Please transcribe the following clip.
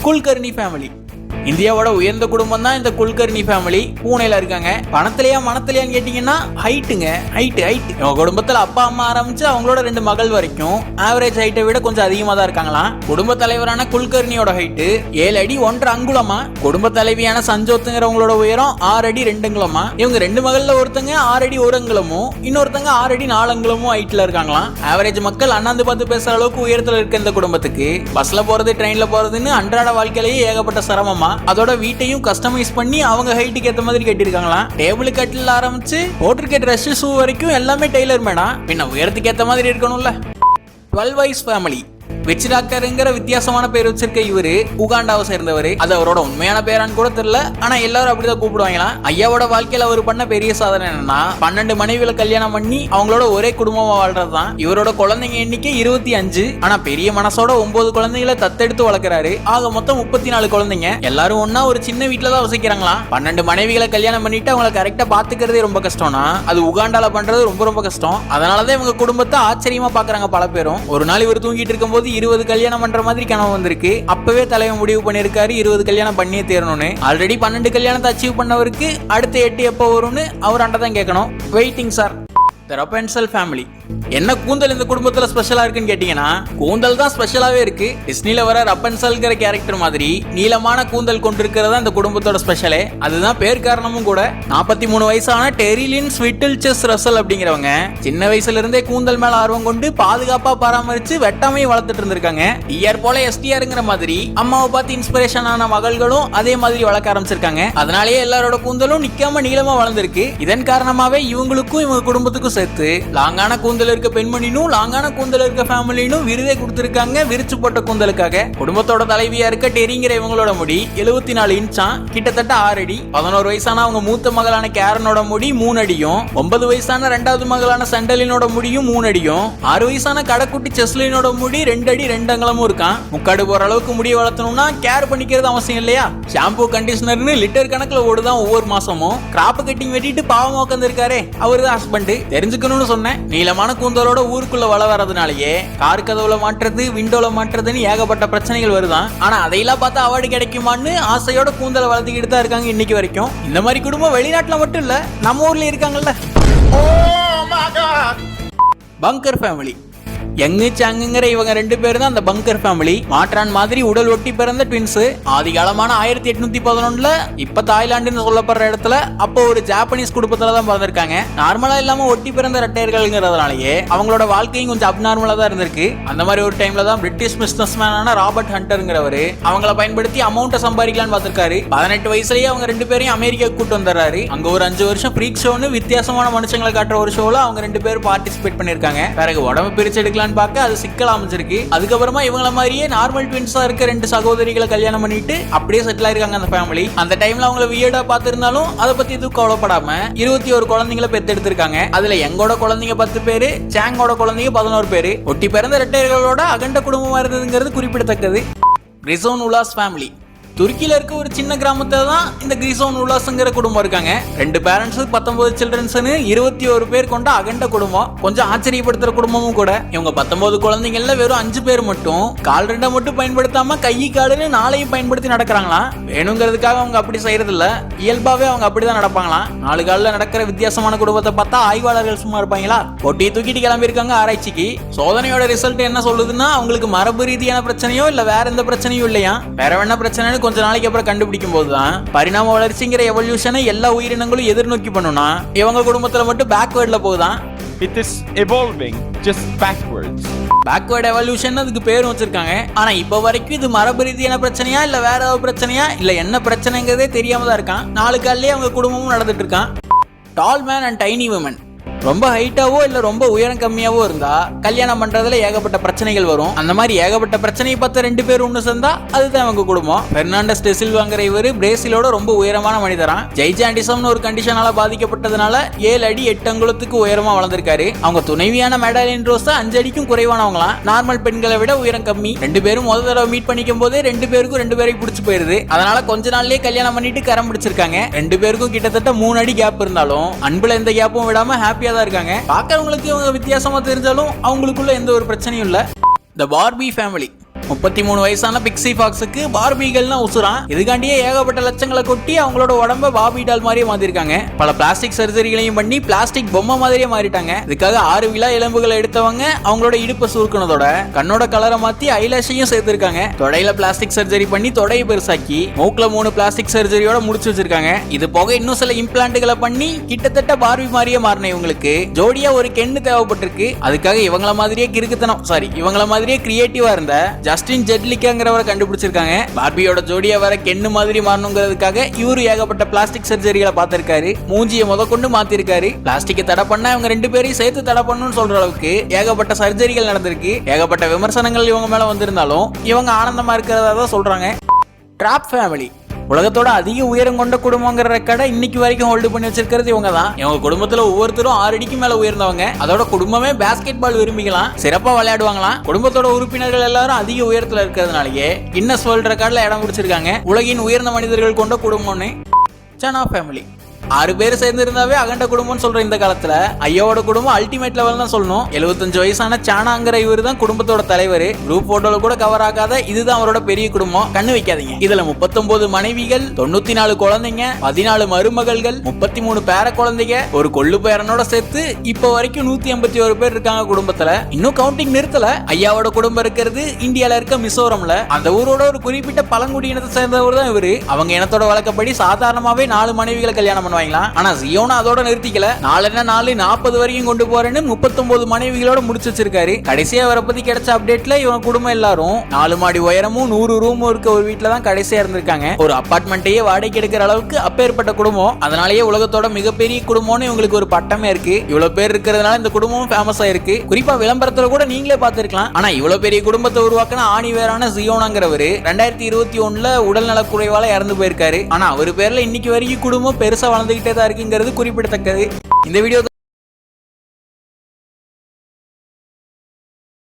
Kulkarni family. இந்தியாவோட உயர்ந்த குடும்பம் தான் இந்த குல்கர்னி ஃபேமிலி. பூனேல இருக்காங்க. பணத்திலேயா மனத்திலேயான்னு கேட்டீங்கன்னா ஹைட்டுங்க. ஹைட் இவங்க குடும்பத்துல அப்பா அம்மா ஆரம்பிச்சு அவங்களோட 2 மகள் வரைக்கும் ஆவரேஜ் ஹைட்டை விட கொஞ்சம் அதிகமா தான் இருக்காங்களாம். குடும்ப தலைவரான குல்கர்னியோட ஹைட்டு 7 அடி 1.5 அங்குலமா. குடும்ப தலைவியான சஞ்சோத்துங்கிறவங்களோட உயரம் 6 அடி 2 அங்குலமா. இவங்க 2 மகள்ல ஒருத்தங்க 6 அடி 1 அங்குலமும் இன்னொருத்தங்க 6 அடி 4 அங்குலமும் ஹைட்ல இருக்காங்களாம். ஆவரேஜ் மக்கள் அண்ணாந்து பார்த்து பேசுற அளவுக்கு உயரத்துல இருக்க இந்த குடும்பத்துக்கு பஸ்ல போறது ட்ரெயின்ல போறதுன்னு அன்றாட வாழ்க்கையிலேயே ஏகப்பட்ட சிரமமா. அதோட வீட்டையும் கஸ்டமைஸ் பண்ணி அவங்க ஹைட்டுக்கு ஏத்த மாதிரி கட்டிருக்காங்களாம். டேபிள் கட்டில ஆரம்பிச்சு போட்டிருக்க ட்ரெஸ் ஷூ வரைக்கும் எல்லாமே டெய்லர் மேடா. பின்ன உயரத்துக்கு ஏத்த மாதிரி இருக்கணும்ல. 12 வயசு ஃபேமிலி. விச் டாக்டர்ங்கிற வித்தியாசமான பேர் வச்சிருக்க இவரு உகாண்டாவை சேர்ந்தவர். அது அவரோட உண்மையான பேரான்னு கூட தெரியல. ஆனா எல்லாரும் அப்படிதான் கூப்பிடுவாங்களாம். ஐயாவோட வாழ்க்கையில அவர் பண்ண பெரிய சாதனை என்னன்னா 12 மனைவிகளை கல்யாணம் பண்ணி அவங்களோட ஒரே குடும்பமா வாழ்றதுதான். இவரோட குழந்தைங்க எண்ணிக்கை 25. ஆனா பெரிய மனசோட 9 குழந்தைகளை தத்தெடுத்து வளர்க்கிறாரு. ஆக மொத்தம் 34 குழந்தைங்க. எல்லாரும் ஒன்னா ஒரு சின்ன வீட்டுல தான் வசிக்கிறாங்களாம். 12 மனைவிகளை கல்யாணம் பண்ணிட்டு அவங்களை கரெக்டா பாத்துக்கிறதே ரொம்ப கஷ்டம்னா அது உகாண்டால பண்றது ரொம்ப ரொம்ப கஷ்டம். அதனாலதான் இவங்க குடும்பத்தை ஆச்சரியமா பாக்குறாங்க பல பேரும். ஒரு நாள் இவர் தூங்கிட்டு இருக்கும் போது 20 கல்யாணம் பண்ற மாதிரி கனவு வந்திருக்கு. அப்பவே தலைவன் முடிவு பண்ணிருக்காரு 20 கல்யாணம் பண்ணியே தேரணும்னு. ஆல்ரெடி 12 கல்யாணத்தை அச்சீவ் பண்ணவருக்கு அடுத்த 8 எப்போ வரும்னு அவர் அண்டதான் கேட்கணும். Waiting sir. Rapunzel family. என்ன கூந்தல் இந்த குடும்பத்துல ஸ்பெஷலா இருக்குன்னு கேட்டீங்கன்னா கூந்தல் தான் ஸ்பெஷலாவே இருக்கு. டிஸ்னில வர ரப்பென்சல்ங்கிற கேரக்டர் மாதிரி நீளமான கூந்தல் கொண்டிருக்கிறதா இந்த குடும்பத்தோட ஸ்பெஷலே. அதுதான் பேர் காரணமும் கூட. 43 வயசான டெரிலின் ஸ்விட்டில்செஸ் ரசல் அப்படிங்கிறவங்க சின்ன வயசுல இருந்தே கூந்தல் மேல ஆர்வம் கொண்டு பாதுகாப்பா பராமரிச்சு வெட்டாமையும் வளர்த்துட்டு இருந்திருக்காங்க. டிஆர் போல எஸ்டிஆர்ங்கிற மாதிரி அம்மாவை பார்த்து இன்ஸ்பிரேஷன் ஆன மகள்களும் அதே மாதிரி வளர்க்க ஆரம்பிச்சிருக்காங்க. அதனாலேயே எல்லாரோட கூந்தலும் நிக்காம நீளமா வளர்ந்துருக்கு. இதன் காரணமாவே இவங்களுக்கும் இவங்க குடும்பத்துக்கும் சேர்த்து லாங்கான கூந்தல் இருக்க பெண்மணினும் லாங்கான கூந்தல் இருக்க ஃபேமிலினும் விருதே கொடுத்திருக்காங்க. விரிச்சு போட்ட கூந்தலுக்காக. குடும்பத்தோட தலைவியா இருக்க டெரிங்கிற இவங்களோட முடி 74 இன்ச்சாம், கிட்டத்தட்ட 6 அடி. 11 வயசான அவங்க மூத்த மகளான கேரனோட முடி 3 அடியும், 9 வயசான 2வது மகளான சண்டலினோட முடியும் 3 அடியும், 6 வயசான கடைக்குட்டி செஸ்லினோட முடி 2 அடி 2 அங்குலமும் இருக்கான். முக்காடு போற அளவுக்கு முடிய வளர்த்தணும்னா கேர் பண்ணிக்கிறது அவசியம் இல்லையா? ஷாம்பு கண்டிஷனர்னு லிட்டர் கணக்குல ஓடுதான் ஒவ்வொரு மாசமும். கிராப் கட்டிங் வெட்டிட்டு பாவம் உட்கார்ந்து இருக்காரு அவரு தான் ஹஸ்பண்ட். தெரிஞ்சுக்கணும்னு சொன்னேன். நீளமான கூந்தலோட ஊருக்குள்ள வள வரதுனாலயே கார் கதவுல மாற்றுறது விண்டோல மாற்றுறதுன்னு ஏகப்பட்ட பிரச்சனைகள் வருதான். ஆனா அதையெல்லாம் பார்த்து அவார்டு கிடைக்குமான்னு ஆசையோட கூந்தலை வளர்த்துக்கிட்டு தான் இருக்காங்க இன்னைக்கு வரைக்கும். இந்த மாதிரி குடும்பம் வெளிநாட்டுல மட்டும் இல்ல நம்ம ஊர்ல இருக்காங்கல்ல. பங்கர் ஃபேமிலி. யங்கு சாங்குங்கிற இவங்க 2 பேரும் தான் அந்த பங்கர் ஃபேமிலி. மாற்றான் மாதிரி உடல் ஒட்டி பிறந்த ட்வின்ஸ். ஆதிகாலமான 1811ல இப்ப தாய்லாந்துன்னு சொல்லப்படுற இடத்துல அப்போ ஒரு ஜாப்பனீஸ் குடும்பத்துல தான் பிறந்திருக்காங்க. நார்மலா இல்லாம ஒட்டி பிறந்த இரட்டையர்கள்ங்கிறதுனாலயே அவங்களோட வாழ்க்கையும் கொஞ்சம் அப்நார்மலா தான் இருந்திருக்கு. அந்த மாதிரி ஒரு டைம்ல தான் பிரிட்டிஷ் பிசினஸ் மேனான ராபர்ட் ஹண்டர்ங்கிறவரு அவங்கள பயன்படுத்தி அமௌண்ட்டை சம்பாதிக்கலான்னு பார்த்திருக்காரு. 18 வயசுலயே அவங்க 2 பேரையும் அமெரிக்கா கூட்டு வந்துடுறாரு. அங்க ஒரு 5 வருஷம் ஃப்ரீக் ஷோன்னு வித்தியாசமான மனுஷங்களை காட்டுற ஒரு ஷோல அவங்க 2 பேரும் பார்ட்டிசிபேட் பண்ணிருக்காங்க. பிறகு உடம்பு பிரிச்சு எடுக்கலாம் பார்க்க அது சிக்கல் அமைஞ்சிருக்கு. அதுக்கப்புறமா இவங்கள மாதிரியே நார்மல் ட்வின்ஸா இருக்க 2 சகோதரிகளை கல்யாணம் பண்ணிட்டு அப்படியே செட்டில் ஆயிருக்காங்க அந்த ஃபேமிலி. அந்த டைம்ல அவங்கள வியர்டா பார்த்திருந்தாலும் அதை பத்தி எதுவும் கவலைப்படாம 21 குழந்தைகளை பெத்தெடுத்திருக்காங்க. அதுல எங்கோட குழந்தைங்க 10 பேரு, சாங்கோட குழந்தைங்க 11 பேரு. ஒட்டி பிறந்த இரட்டையர்களோட அகண்ட குடும்பமா இருந்ததுங்கிறது குறிப்பிடத்தக்கது. கிரிசோன் உலாஸ் ஃபேமிலி. துருக்கியில இருக்க ஒரு சின்ன கிராமத்துல தான் இந்த கிரிசோன் உலாஸ்ங்கிற குடும்பம் இருக்காங்க. 2 பேரண்ட்ஸ் 19 சில்ட்ரன்ஸ்னு 21 பேர் கொண்ட அகண்ட குடும்பம். கொஞ்சம் ஆச்சரியப்படுத்துற குடும்பமும் கூட. இவங்க 19 குழந்தைங்கள்ல வெறும் 5 பேர் மட்டும் கால் 2 மட்டும் பயன்படுத்தாம கை காலுன்னு 4ஐயும் பயன்படுத்தி நடக்கிறாங்களாம். வேணுங்கிறதுக்காக அவங்க அப்படி செய்யறது இல்ல. இயல்பாவே அவங்க அப்படிதான் நடப்பாங்களாம். 4 காலில் நடக்கிற வித்தியாசமான குடும்பத்தை பார்த்தா ஆய்வாளர்கள் சும்மா இருப்பாங்களா? பொட்டி தூக்கிட்டு கிளம்பி இருக்காங்க ஆராய்ச்சிக்கு. சோதனையோட ரிசல்ட் என்ன சொல்லுதுன்னா அவங்களுக்கு மரபு ரீதியான பிரச்சனையோ இல்ல வேற எந்த பிரச்சனையும் இல்லையா. வேற என்ன பிரச்சனை கொஞ்ச நாளைக்கு அப்புறம் கண்டுபிடிக்கும் போதுதான் பரிணாம வளர்ச்சிங்கிற எவல்யூஷனை எல்லா உயிரினங்களும் எதிர்நோக்கி பண்ணுனா இவங்க குடும்பத்துல மட்டும் பேக்வேர்ட்ல போகுதான். It is evolving just backwards. Backward evolution அதுக்கு பேரும் வச்சிருக்காங்க. ஆனா இப்ப வரைக்கும் இது மரபு ரீதியான பிரச்சனையா இல்ல வேற ஏதாவது பிரச்சனையா இல்ல என்ன பிரச்சனைங்கிறதே தெரியாம தான் இருக்கான். 4 கால்லயே அவங்க குடும்பமும் நடந்துட்டு இருக்கான். டால் மேன் அண்ட் டைனி விமன். ரொம்ப ஹைட்டாவோ இல்ல ரொம்ப உயரம் கம்மியாவோ இருந்தா கல்யாணம் பண்றதுல ஏகப்பட்ட பிரச்சனைகள் வரும். அந்த மாதிரி ஏகப்பட்ட பிரச்சனையை பார்த்த 2 பேர் ஒண்ணு சேர்ந்தா அதுதான் அவங்க குடும்பம். பெர்னாண்டஸ் டெ சில்வாங்கிற இவரு பிரேசிலோட ரொம்ப உயரமான மனிதரா. ஜெய்ஜாண்டிசம்னு ஒரு கண்டிஷனால பாதிக்கப்பட்டதுனால 7 அடி 8 அங்குலத்துக்கு உயரமா வளர்ந்திருக்காரு. அவங்க துணைவியான மெடாலின் ரோஸா 5 அடிக்கும் குறைவானவங்களாம். நார்மல் பெண்களை விட உயரம் கம்மி. 2 பேரும் முதல் தடவை மீட் பண்ணிக்கும் போதே 2 பேருக்கும் 2 பேரையும் பிடிச்சு போயிருது. அதனால கொஞ்ச நாள்லயே கல்யாணம் பண்ணிட்டு கரம் பிடிச்சிருக்காங்க. 2 பேருக்கும் கிட்டத்தட்ட 3 அடி கேப் இருந்தாலும் அன்புல எந்த கேப்பும் விடாம ஹாப்பியா தான் இருக்காங்க. பாக்கிறவங்களுக்கு இவங்க வித்தியாசமா தெரிஞ்சாலும் அவங்களுக்குள்ள எந்த ஒரு பிரச்சனையும் இல்ல. தி பார்பி ஃபேமிலி. 33 வயசான பிக்ஸி ஃபாக்ஸுக்கு பார்பிகள்னா உசுரான். இதுக்காண்டியே ஏகப்பட்ட லட்சங்களை கொட்டி அவங்களோட உடம்ப பாபி டால் மாதிரியே மாத்திருக்காங்க. பல பிளாஸ்டிக் சர்ஜரிகளையும் பண்ணி பிளாஸ்டிக் பொம்மை மாதிரியே மாறிட்டாங்க. இதுக்காக 6 விலா எலும்புகளை எடுத்தவங்க அவங்களோட இடுப்பை சுருக்கனதோட கண்ணோட கலரை மாத்தி ஐலாஷையும் சேர்த்திருக்காங்க. தொடையில பிளாஸ்டிக் சர்ஜரி பண்ணி தொடையை பெருசாக்கி மூக்குல 3 பிளாஸ்டிக் சர்ஜரியோட முடிச்சு வச்சிருக்காங்க. இது போக இன்னும் சில இம்ப்ளான்ட்களை பண்ணி கிட்டத்தட்ட பார்பி மாதிரியே மாறின இவங்களுக்கு ஜோடியா ஒரு கென்னு தேவைப்பட்டிருக்கு. அதுக்காக இவங்கள மாதிரியே இவங்கள மாதிரியே கிரியேட்டிவா இருந்த ஜஸ்டின் ஜெட்லிக்காங்கிறவரை கண்டுபிடிச்சிருக்காங்க. பார்பியோட ஜோடியா வர கென்னு மாதிரி மாறணுங்கிறதுக்காக இவரு ஏகப்பட்ட பிளாஸ்டிக் சர்ஜரிகளை பார்த்திருக்காரு. மூஞ்சியை கொண்டு மாத்திருக்காரு. பிளாஸ்டிக்கை தடை பண்ண இவங்க 2 பேரையும் சேர்த்து தடை பண்ணணும்னு சொல்ற அளவுக்கு ஏகப்பட்ட சர்ஜரிகள் நடந்திருக்கு. ஏகப்பட்ட விமர்சனங்கள் இவங்க மேல வந்திருந்தாலும் இவங்க ஆனந்தமா இருக்கிறதா தான் சொல்றாங்க. டிராப் ஃபேமிலி உலகத்தோட அதிக உயரம் கொண்ட குடும்பங்கிற ரெக்கார்டை இன்னைக்கு வரைக்கும் ஹோல்டு பண்ணி வச்சிருக்கிறது இவங்க தான். இவங்க குடும்பத்துல ஒவ்வொருத்தரும் 6 அடிக்கு மேல உயர்ந்தவங்க. அதோட குடும்பமே பாஸ்கெட் பால் விரும்பிக்கலாம், சிறப்பா விளையாடுவாங்களாம். குடும்பத்தோட உறுப்பினர்கள் எல்லாரும் அதிக உயரத்துல இருக்கிறதுனாலயே கின்னஸ் வேர்ல்ட் ரெக்கார்ட்ல இடம் பிடிச்சிருக்காங்க. உலகின் உயர்ந்த மனிதர்கள் கொண்ட குடும்பம்னு. சனா ஃபேமிலி 6 பேர் சேர்ந்து இருந்தாவே அகண்ட குடும்பம்னு சொல்ற இந்த காலத்துல ஐயாவோட குடும்பம் அல்டிமேட் லெவல் தான் சொல்லணும். 75 வயசான சானாங்கிற இவரு தான் குடும்பத்தோட தலைவர். குரூப் போட்டோல கூட கவர் ஆகாத இதுதான் அவரோட பெரிய குடும்பம். கண்ணு வைக்காதீங்க. இதுல 39 மனைவிகள், 94 குழந்தைங்க, 14 மருமகள்கள், 33 பேர குழந்தைங்க, ஒரு கொள்ளு பேரனோட சேர்த்து இப்ப வரைக்கும் 181 பேர் இருக்காங்க குடும்பத்துல. இன்னும் கவுண்டிங் நிறுத்தல. ஐயாவோட குடும்பம் இருக்கிறது இந்தியால இருக்க மிசோரம்ல. அந்த ஊரோட ஒரு குறிப்பிட்ட பழங்குடியினத்தை சேர்ந்தவர் தான் இவரு. அவங்க இனத்தோட வழக்கப்படி சாதாரணமாவே 4 மனைவிகளை கல்யாணம் பண்ணுவாங்க. ஆனா ஜியோனா அதோட நிறுத்திக்கல. 40 வரைக்கும் கொண்டு போறேன்னு 39 மனைவிகளோட முடிச்சு வச்சிருக்காரு. கடைசியா அவரை பத்தி கிடைச்ச அப்டேட்ல இவங்க குடும்பம் எல்லாரும் 4 மாடி உயரமும் 100 ரூமும் இருக்க ஒரு வீட்டுல தான் கடைசியா இருந்திருக்காங்க. ஒரு அபார்ட்மெண்ட்டையே வாடகைக்கு எடுக்கிற அளவுக்கு அப்பேற்பட்ட குடும்பம். அதனாலேயே உலகத்தோட மிகப்பெரிய குடும்பம்னு இவங்களுக்கு ஒரு பட்டமே இருக்கு. இவ்வளவு பேர் இருக்கிறதுனால இந்த குடும்பமும் ஃபேமஸா இருக்கு. குறிப்பா விளம்பரத்துல கூட நீங்களே பார்த்திருக்கலாம். ஆனா இவ்வளவு பெரிய குடும்பத்தை உருவாக்கின ஆணிவேரான ஜியோனாங்கிறவரு 2021 உடல் நலக்குறைவால இறந்து போயிருக்காரு. ஆனா அவர் பேர்ல இன்னைக்கு வரைக்கும் குடும்பம் பெருசா வளர்ந்துகிட்டே தான் இருக்குங்கிறது குறிப்பிடத்தக்கது. இந்த வீடியோ